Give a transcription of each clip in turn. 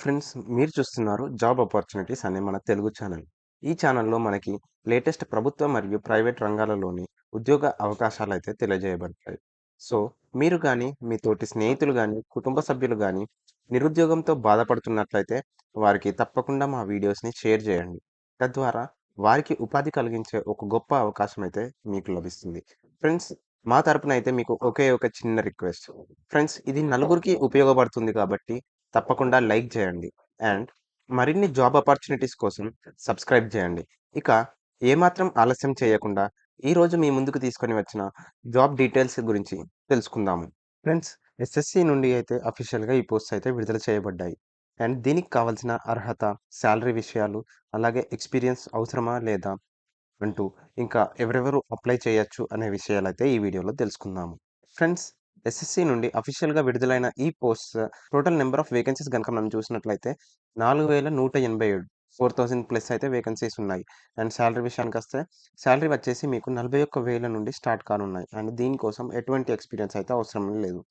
Friends, మీరు చూస్తున్నారు job opportunities అనే మన తెలుగు ఛానల్. ఈ ఛానల్‌లో మనకి లేటెస్ట్ ప్రభుత్వ మరియు ప్రైవేట్ రంగాలలోని ఉద్యోగ అవకాశాలైతే తెలియజేయబడతాయి. సో, మీరు గాని, మీ తోటి స్నేహితులు గాని, కుటుంబ సభ్యులు గాని నిరుద్యోగంతో బాధపడుతున్నట్లయితే వారికి తప్పకుండా మా వీడియోస్‌ని షేర్ చేయండి. తద్వారా వారికి ఉపాధి కలిగించే ఒక గొప్ప అవకాశం అయితే మీకు లభిస్తుంది. ఫ్రెండ్స్, మా తరపున అయితే మీకు ఒకే ఒక చిన్న రిక్వెస్ట్. ఫ్రెండ్స్, ఇది నలుగురికి ఉపయోగపడుతుంది కాబట్టి తప్పకుండా లైక్ చేయండి. అండ్ మరిన్ని జాబ్ ఆపర్చునిటీస్ కోసం సబ్స్క్రైబ్ చేయండి. ఇక ఏమాత్రం ఆలస్యం చేయకుండా ఈరోజు మీ ముందుకు తీసుకొని వచ్చిన జాబ్ డీటెయిల్స్ గురించి తెలుసుకుందాము. ఫ్రెండ్స్, ఎస్ఎస్సి నుండి అయితే అఫీషియల్‌గా ఈ పోస్ట్స్ అయితే విడుదల చేయబడ్డాయి. అండ్ దీనికి కావాల్సిన అర్హత, సాలరీ విషయాలు, అలాగే ఎక్స్‌పీరియన్స్ అవసరమా లేదా అంటూ ఇంకా ఎవరెవరు అప్లై చేయొచ్చు అనే విషయాలైతే ఈ వీడియోలో తెలుసుకుందాము. ఫ్రెండ్స్, ఎస్ఎస్సి నుండి అఫీషియల్‌గా విడుదలైన ఈ posts total number of vacancies గనుక మనం చూసినట్లయితే 4187 4000 ప్లస్ అయితే వేకెన్సీస్ ఉన్నాయి. అండ్ సాలరీ విషయానికొస్తే సాలరీ వచ్చేసి మీకు 41,000 నుండి స్టార్ట్ కానున్నాయి. అండ్ దీనికోసం ఎటువంటి ఎక్స్‌పీరియన్స్ అయితే అవసరం లేదు.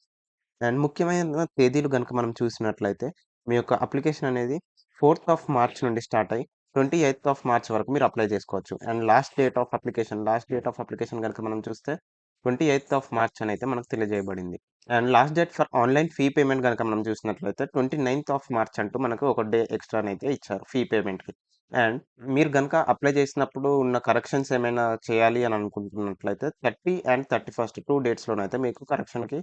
అండ్ ముఖ్యమైన తేదీలు గనుక మనం చూసినట్లయితే మీ యొక్క అప్లికేషన్ అనేది 4థ్ ఆఫ్ మార్చ్ నుండి స్టార్ట్ అయ్యి 28థ్ ఆఫ్ మార్చ్ వరకు మీరు అప్లై చేసుకోవచ్చు. And last date of application గనుక మనం చూస్తే 28థ్ ఆఫ్ మార్చ్ అని అయితే మనకు తెలియజేయబడింది. And last date for online fee payment గనుక మనం చూసినట్లయితే 29థ్ ఆఫ్ మార్చ్ అంటూ మనకు ఒక డే ఎక్స్‌ట్రానైతే ఇచ్చారు ఫీ పేమెంట్‌కి. అండ్ మీరు గనుక అప్లై చేసినప్పుడు ఉన్న కరెక్షన్స్ ఏమైనా చేయాలి అని అనుకుంటున్నట్లయితే 30 అండ్ 31 2 డేట్స్‌లోనైతే మీకు కరెక్షన్‌కి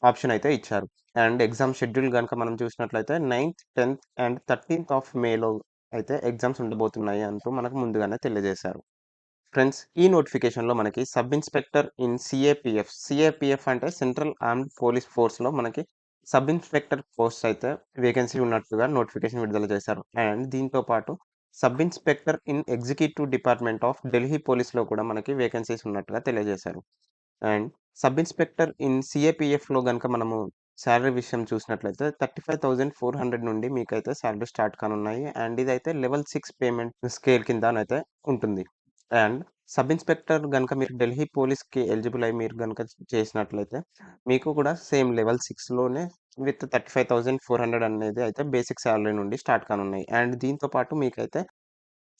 ఆప్షన్ అయితే ఇచ్చారు. అండ్ ఎగ్జామ్ షెడ్యూల్ గనుక మనం చూసినట్లయితే 9థ్, 10థ్ అండ్ 13థ్ ఆఫ్ మేలో అయితే ఎగ్జామ్స్ ఉండబోతున్నాయి అంటూ మనకు ముందుగానే తెలియజేశారు. ఫ్రెండ్స్, ఈ నోటిఫికేషన్‌లో మనకి సబ్ ఇన్స్‌పెక్టర్ ఇన్ సీఏపీఎఫ్ అంటే సెంట్రల్ ఆర్మ్డ్ పోలీస్ ఫోర్స్‌లో మనకి సబ్ ఇన్స్‌పెక్టర్ పోస్ట్ అయితే వేకెన్సీ ఉన్నట్టుగా నోటిఫికేషన్ విడుదల చేశారు. అండ్ దీంతో పాటు sub inspector in executive department of Delhi పోలీస్‌లో కూడా మనకి వేకెన్సీస్ ఉన్నట్టుగా తెలియజేశారు. అండ్ సబ్ ఇన్స్‌పెక్టర్ ఇన్ సీఏపీఎఫ్‌లో గనుక మనము సాలరీ విషయం చూసినట్లయితే 35,400 నుండి మీకైతే సాలరీ స్టార్ట్ కానున్నాయి. అండ్ ఇదైతే లెవెల్ 6 పేమెంట్ స్కేల్ కిందనైతే ఉంటుంది. అండ్ సబ్ ఇన్స్‌పెక్టర్ గనుక మీరు ఢిల్లీ పోలీస్‌కి ఎలిజిబుల్ అయ్యి మీరు గనుక చేసినట్లయితే మీకు కూడా సేమ్ లెవెల్ 6లోనే విత్ 35,400 అనేది అయితే బేసిక్ సాలరీ నుండి స్టార్ట్ కానున్నాయి. అండ్ దీంతో పాటు మీకైతే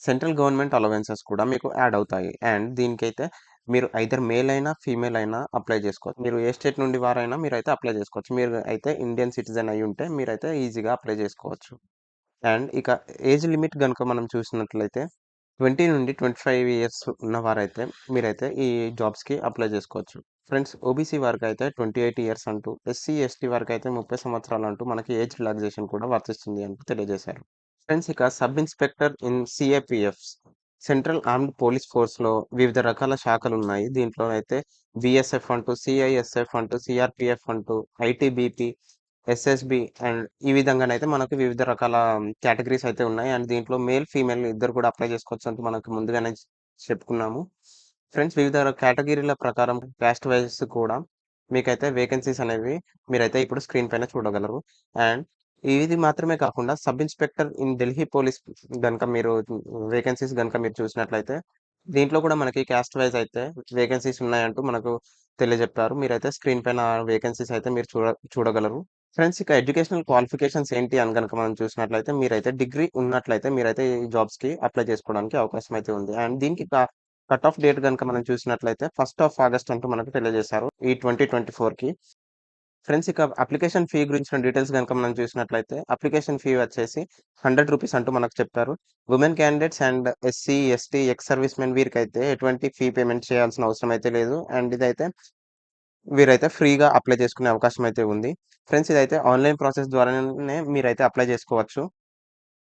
సెంట్రల్ గవర్నమెంట్ అలవెన్సెస్ కూడా మీకు యాడ్ అవుతాయి. అండ్ దీనికైతే మీరు ఐదర్ మేల్ అయినా, ఫీమేల్ అయినా అప్లై చేసుకోవచ్చు. మీరు ఏ స్టేట్ నుండి వారైనా మీరైతే అప్లై చేసుకోవచ్చు. మీరు అయితే ఇండియన్ సిటిజన్ అయ్యుంటే మీరైతే ఈజీగా అప్లై చేసుకోవచ్చు. అండ్ ఇక ఏజ్ లిమిట్ గనుక మనం చూసినట్లయితే 20 నుండి 25 ఇయర్స్ ఉన్నవారైతే మీరైతే ఈ జాబ్స్‌కి అప్లై చేసుకోవచ్చు. ఫ్రెండ్స్, ఓబీసీ వారికైతే 28 ఇయర్స్ అంటూ, ఎస్సీ, ఎస్టీ వారికైతే 30 సంవత్సరాలంటూ మనకి ఏజ్ రిలాక్సేషన్ కూడా వర్తిస్తుంది అంటూ తెలియజేశారు. ఫ్రెండ్స్, ఇక sub inspector in CAPFs central armed police ఫోర్స్‌లో వివిధ రకాల శాఖలున్నాయి. దీంట్లో అయితే బీఎస్ఎఫ్ అంటూ, సీఐఎస్ఎఫ్ అంటూ, సీఆర్‌పీఎఫ్ అంటూ, ఐటీబీపీ, ఎస్ఎస్‌బీ అండ్ ఈ విధంగానైతే మనకు వివిధ రకాల కేటగరీస్ అయితే ఉన్నాయి. అండ్ దీంట్లో మేల్, ఫీమేల్ ఇద్దరు కూడా అప్లై చేసుకోవచ్చు అంటూ మనకు ముందుగానే చెప్పుకున్నాము. ఫ్రెండ్స్, వివిధ కేటగిరీల ప్రకారం క్యాస్ట్ వైస్ కూడా మీకైతే వేకెన్సీస్ అనేవి మీరైతే ఇప్పుడు స్క్రీన్ పైన చూడగలరు. అండ్ ఇది మాత్రమే కాకుండా sub inspector in Delhi police గనుక మీరు వేకెన్సీస్ గనుక మీరు చూసినట్లయితే దీంట్లో కూడా మనకి క్యాస్ట్ వైస్ అయితే వేకెన్సీస్ ఉన్నాయంటూ మనకు తెలియజెప్పారు. మీరైతే స్క్రీన్ పైన వేకెన్సీస్ అయితే మీరు చూడగలరు. ఫ్రెండ్స్, ఇక ఎడ్యుకేషనల్ క్వాలిఫికేషన్స్ ఏంటి అని గనుక మనం చూసినట్లయితే మీరైతే డిగ్రీ ఉన్నట్లయితే మీరైతే ఈ జాబ్స్‌కి అప్లై చేసుకోవడానికి అవకాశం అయితే ఉంది. అండ్ దీనికి కట్ ఆఫ్ డేట్ గనుక మనం చూసినట్లయితే 1st ఆఫ్ ఆగస్ట్ అంటూ మనకు తెలియజేశారు ఈ 2024కి. ఫ్రెండ్స్, ఇక అప్లికేషన్ ఫీ గురించిన డీటెయిల్స్ గనుక మనం చూసినట్లయితే అప్లికేషన్ ఫీ వచ్చేసి రూ. 100 అంటూ మనకు చెప్పారు. Women candidates and SC, ST, ex service men వీరికైతే ఎటువంటి ఫీ పేమెంట్ చేయాల్సిన అవసరం అయితే లేదు. అండ్ ఇదైతే వీరైతే ఫ్రీగా అప్లై చేసుకునే అవకాశం అయితే ఉంది. ఫ్రెండ్స్, ఇదైతే ఆన్‌లైన్ ప్రాసెస్ ద్వారానే మీరైతే అప్లై చేసుకోవచ్చు.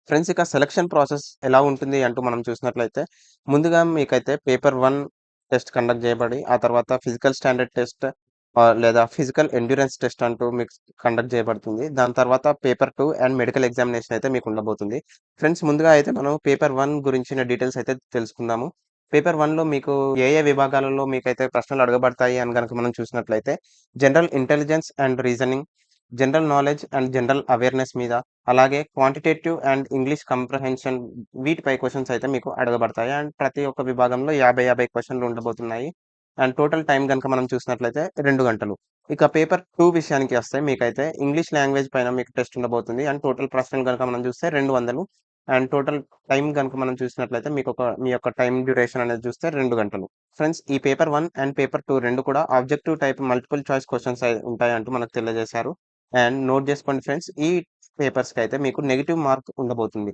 ఫ్రెండ్స్, ఇక సెలక్షన్ ప్రాసెస్ ఎలా ఉంటుంది అంటూ మనం చూసినట్లయితే ముందుగా మీకైతే పేపర్ 1 టెస్ట్ కండక్ట్ చేయబడి ఆ తర్వాత ఫిజికల్ స్టాండర్డ్ టెస్ట్ లేదా ఫిజికల్ ఎండ్యూరెన్స్ టెస్ట్ అంటూ మీకు కండక్ట్ చేయబడుతుంది. దాని తర్వాత పేపర్ 2 అండ్ మెడికల్ ఎగ్జామినేషన్ అయితే మీకు ఉండబోతుంది. ఫ్రెండ్స్, ముందుగా అయితే మనం పేపర్ 1 గురించిన డీటెయిల్స్ అయితే తెలుసుకుందాము. పేపర్ 1లో మీకు ఏ ఏ విభాగాలలో మీకైతే ప్రశ్నలు అడగబడతాయి అని గనుక మనం చూసినట్లయితే general intelligence and reasoning, general knowledge and general awareness మీద, అలాగే క్వాంటిటేటివ్ అండ్ ఇంగ్లీష్ కంప్రహెన్షన్ వీటిపై క్వెషన్స్ అయితే మీకు అడగబడతాయి. అండ్ ప్రతి ఒక్క విభాగంలో 50 క్వెషన్‌లు ఉండబోతున్నాయి. అండ్ టోటల్ టైమ్ గనుక మనం చూసినట్లయితే 2 గంటలు. ఇక పేపర్ 2 విషయానికి వస్తే మీకైతే ఇంగ్లీష్ లాంగ్వేజ్ పైన మీకు టెస్ట్ ఉండబోతుంది. అండ్ టోటల్ ప్రశ్నలు గనుక మనం చూస్తే 200 అండ్ టోటల్ టైమ్ గనుక మనం చూసినట్లయితే మీ యొక్క టైమ్ డ్యూరేషన్ అనేది చూస్తే 2 గంటలు. ఫ్రెండ్స్ ఈ పేపర్ 1 అండ్ పేపర్ 2 2 కూడా objective type multiple choice questions ఉంటాయంటూ మనకు తెలియజేశారు. అండ్ నోట్ చేసుకోండి ఫ్రెండ్స్. ఈ పేపర్స్‌కైతే మీకు నెగెటివ్ మార్క్ ఉండబోతుంది.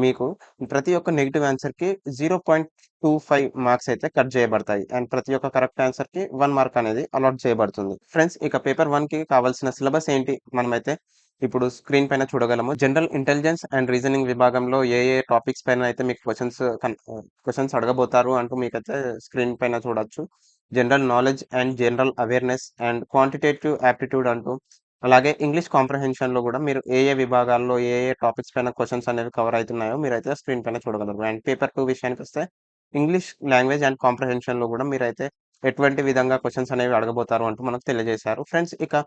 మీకు ప్రతి ఒక్క నెగెటివ్ ఆన్సర్‌కి 0.25 మార్క్స్ అయితే కట్ చేయబడతాయి. అండ్ ప్రతి ఒక్క కరెక్ట్ ఆన్సర్‌కి 1 మార్క్ అనేది అలాట్ చేయబడుతుంది. ఫ్రెండ్స్ ఇక పేపర్ 1కి కావాల్సిన సిలబస్ ఏంటి? మనమైతే ఇప్పుడు స్క్రీన్ పైన చూడగలము. జనరల్ ఇంటెలిజెన్స్ అండ్ రీజనింగ్ విభాగంలో ఏ ఏ టాపిక్స్ పైన అయితే మీకు క్వెషన్స్ అడగబోతారు అంటూ మీకైతే స్క్రీన్ పైన చూడొచ్చు. General knowledge and general awareness and quantitative aptitude అంటూ అలాగే ఇంగ్లీష్ కాంప్రహెన్షన్‌లో గూడా మీరు ఏ ఏ విభాగాల్లో ఏ ఏ టాపిక్స్ పైన క్వెషన్స్ అనేవి కవర్ అయితున్నాయో మీరైతే స్క్రీన్ పైన చూడగలరు. అండ్ పేపర్ 2 విషయానికొస్తే ఇంగ్లీష్ లాంగ్వేజ్ అండ్ కాంప్రహెన్షన్‌లో గూడా మీరైతే ఎటువంటి విధంగా క్వెషన్స్ అనేవి అడగబోతారు అంటూ మనకు తెలియజేశారు. ఫ్రెండ్స్ ఇక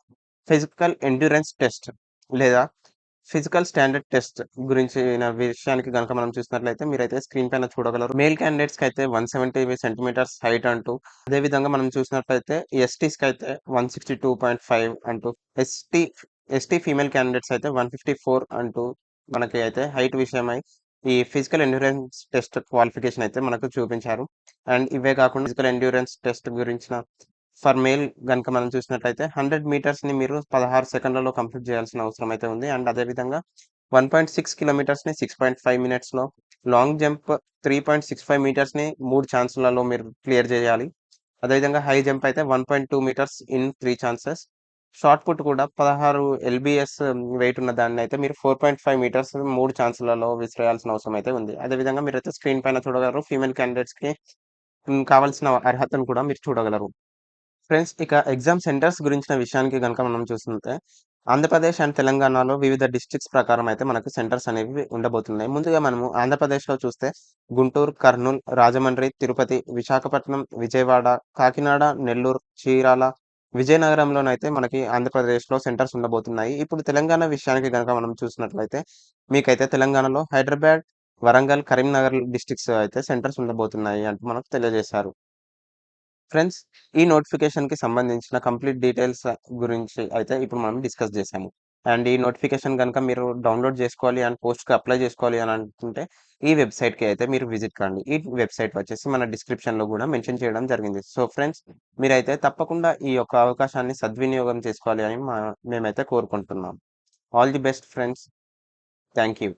ఫిజికల్ ఎండ్యూరెన్స్ టెస్ట్ లేదా ఫిజికల్ స్టాండర్డ్ టెస్ట్ గురించిన విషయానికి గనుక మనం చూసినట్లయితే మీరైతే స్క్రీన్ పైన చూడగలరు. మేల్ క్యాండిడేట్స్‌కి అయితే 170 సెంటీమీటర్స్ హైట్ అంటూ, అదే విధంగా మనం చూసినట్లయితే ఎస్టీస్‌కి అయితే 162.5 అంటూ, ఎస్టీ ఎస్టీ ఫీమేల్ క్యాండిడేట్స్ అయితే 154 అంటూ మనకి అయితే హైట్ విషయమై ఈ ఫిజికల్ ఎండ్యూరెన్స్ టెస్ట్ క్వాలిఫికేషన్ అయితే మనకు చూపించారు. అండ్ ఇవే కాకుండా ఫిజికల్ ఎండ్యూరెన్స్ టెస్ట్ గురించిన ఫర్ మేల్ గనుక మనం చూసినట్లయితే 100 మీటర్స్‌ని మీరు 16 సెకండ్లలో కంప్లీట్ చేయాల్సిన అవసరం అయితే ఉంది. అండ్ అదే విధంగా 1.6 కిలోమీటర్స్‌ని 6.5 మినిట్స్‌లో, లాంగ్ జంప్ 3.65 మీటర్స్‌ని 3 ఛాన్స్‌లలో మీరు క్లియర్ చేయాలి. అదేవిధంగా హై జంప్ అయితే 1.2 meters in 3 chances. Shot put కూడా 16 ఎల్‌బీఎస్ వెయిట్ ఉన్న దాన్నయితే మీరు 4.5 మీటర్స్ 3 ఛాన్స్‌లలో విసిరేయాల్సిన అవసరం అయితే ఉంది. అదే విధంగా మీరైతే స్క్రీన్ పైన చూడగలరు. ఫీమేల్ క్యాండిడేట్స్‌కి కావాల్సిన అర్హతను కూడా మీరు చూడగలరు. ఫ్రెండ్స్ ఇక ఎగ్జామ్ సెంటర్స్ గురించిన విషయానికి గనుక మనం చూస్తుంటే, ఆంధ్రప్రదేశ్ అండ్ తెలంగాణలో వివిధ డిస్ట్రిక్ట్స్ ప్రకారం అయితే మనకు సెంటర్స్ అనేవి ఉండబోతున్నాయి. ముందుగా మనము ఆంధ్రప్రదేశ్‌లో చూస్తే గుంటూరు, కర్నూల్, రాజమండ్రి, తిరుపతి, విశాఖపట్నం, విజయవాడ, కాకినాడ, నెల్లూరు, చీరాల, విజయనగరంలోనైతే మనకి ఆంధ్రప్రదేశ్‌లో సెంటర్స్ ఉండబోతున్నాయి. ఇప్పుడు తెలంగాణ విషయానికి గనుక మనం చూసినట్లయితే, మీకైతే తెలంగాణలో హైదరాబాద్, వరంగల్, కరీంనగర్ డిస్ట్రిక్ట్స్ అయితే సెంటర్స్ ఉండబోతున్నాయి అంటూ మనకు తెలియజేశారు. ఫ్రెండ్స్, ఈ నోటిఫికేషన్‌కి సంబంధించిన కంప్లీట్ డీటెయిల్స్ గురించి అయితే ఇప్పుడు మనం డిస్కస్ చేశాము. అండ్ ఈ నోటిఫికేషన్ గనుక మీరు డౌన్‌లోడ్ చేసుకోవాలి అండ్ పోస్ట్‌కి అప్లై చేసుకోవాలి అని అనుకుంటే, ఈ వెబ్‌సైట్‌కి అయితే మీరు విజిట్ కండి. ఈ వెబ్‌సైట్ వచ్చేసి మన డిస్క్రిప్షన్‌లో గూడా మెన్షన్ చేయడం జరిగింది. సో ఫ్రెండ్స్, మీరైతే తప్పకుండా ఈ యొక్క అవకాశాన్ని సద్వినియోగం చేసుకోవాలి అని మేమైతే కోరుకుంటున్నాం. All the best friends. Thank you.